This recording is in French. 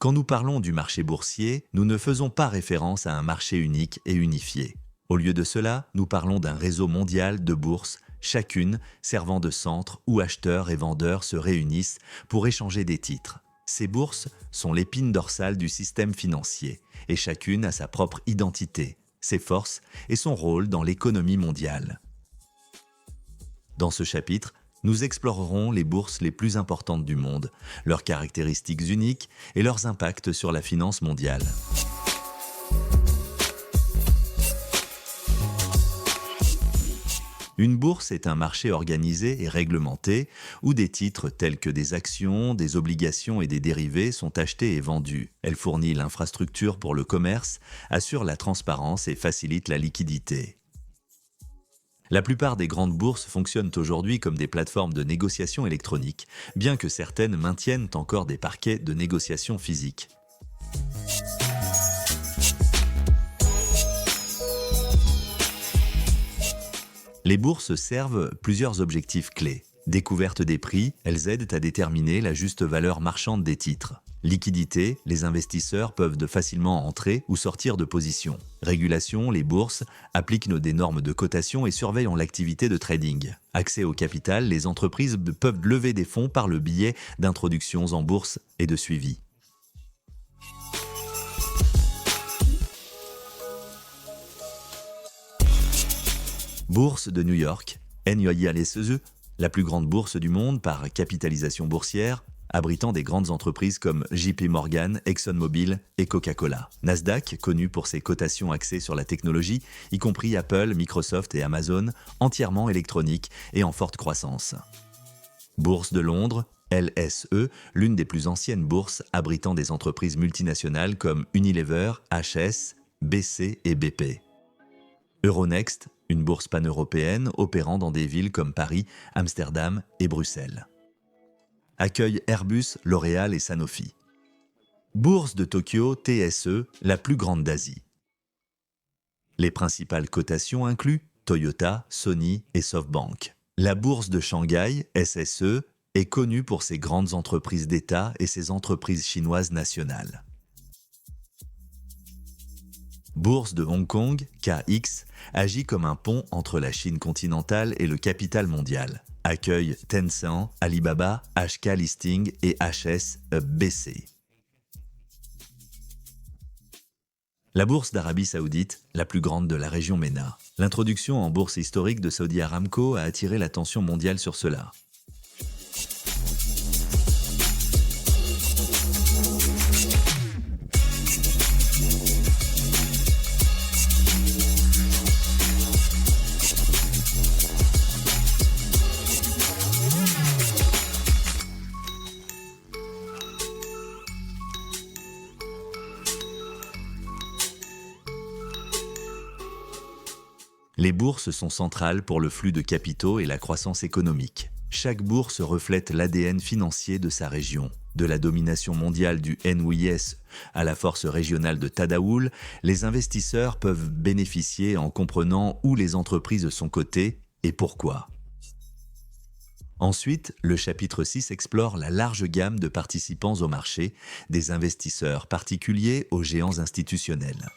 Quand nous parlons du marché boursier, nous ne faisons pas référence à un marché unique et unifié. Au lieu de cela, nous parlons d'un réseau mondial de bourses, chacune servant de centre où acheteurs et vendeurs se réunissent pour échanger des titres. Ces bourses sont l'épine dorsale du système financier, et chacune a sa propre identité, ses forces et son rôle dans l'économie mondiale. Dans ce chapitre, nous explorerons les bourses les plus importantes du monde, leurs caractéristiques uniques et leurs impacts sur la finance mondiale. Une bourse est un marché organisé et réglementé où des titres tels que des actions, des obligations et des dérivés sont achetés et vendus. Elle fournit l'infrastructure pour le commerce, assure la transparence et facilite la liquidité. La plupart des grandes bourses fonctionnent aujourd'hui comme des plateformes de négociation électronique, bien que certaines maintiennent encore des parquets de négociation physiques. Les bourses servent plusieurs objectifs clés. Découverte des prix, elles aident à déterminer la juste valeur marchande des titres. Liquidité, les investisseurs peuvent facilement entrer ou sortir de position. Régulation, les bourses appliquent des normes de cotation et surveillent l'activité de trading. Accès au capital, les entreprises peuvent lever des fonds par le biais d'introductions en bourse et de suivi. Bourse de New York, NYSE, la plus grande bourse du monde par capitalisation boursière, abritant des grandes entreprises comme JP Morgan, ExxonMobil et Coca-Cola. Nasdaq, connu pour ses cotations axées sur la technologie, y compris Apple, Microsoft et Amazon, entièrement électronique et en forte croissance. Bourse de Londres, LSE, l'une des plus anciennes bourses abritant des entreprises multinationales comme Unilever, HS, BC et BP. Euronext, une bourse pan-européenne opérant dans des villes comme Paris, Amsterdam et Bruxelles. Accueille Airbus, L'Oréal et Sanofi. Bourse de Tokyo, TSE, la plus grande d'Asie. Les principales cotations incluent Toyota, Sony et SoftBank. La bourse de Shanghai, SSE, est connue pour ses grandes entreprises d'État et ses entreprises chinoises nationales. Bourse de Hong Kong, KX, agit comme un pont entre la Chine continentale et le capital mondial. Accueille Tencent, Alibaba, HK Listing et HSBC. La bourse d'Arabie Saoudite, la plus grande de la région MENA. L'introduction en bourse historique de Saudi Aramco a attiré l'attention mondiale sur cela. Les bourses sont centrales pour le flux de capitaux et la croissance économique. Chaque bourse reflète l'ADN financier de sa région. De la domination mondiale du NYS à la force régionale de Tadawul, les investisseurs peuvent bénéficier en comprenant où les entreprises sont cotées et pourquoi. Ensuite, le chapitre 6 explore la large gamme de participants au marché, des investisseurs particuliers aux géants institutionnels.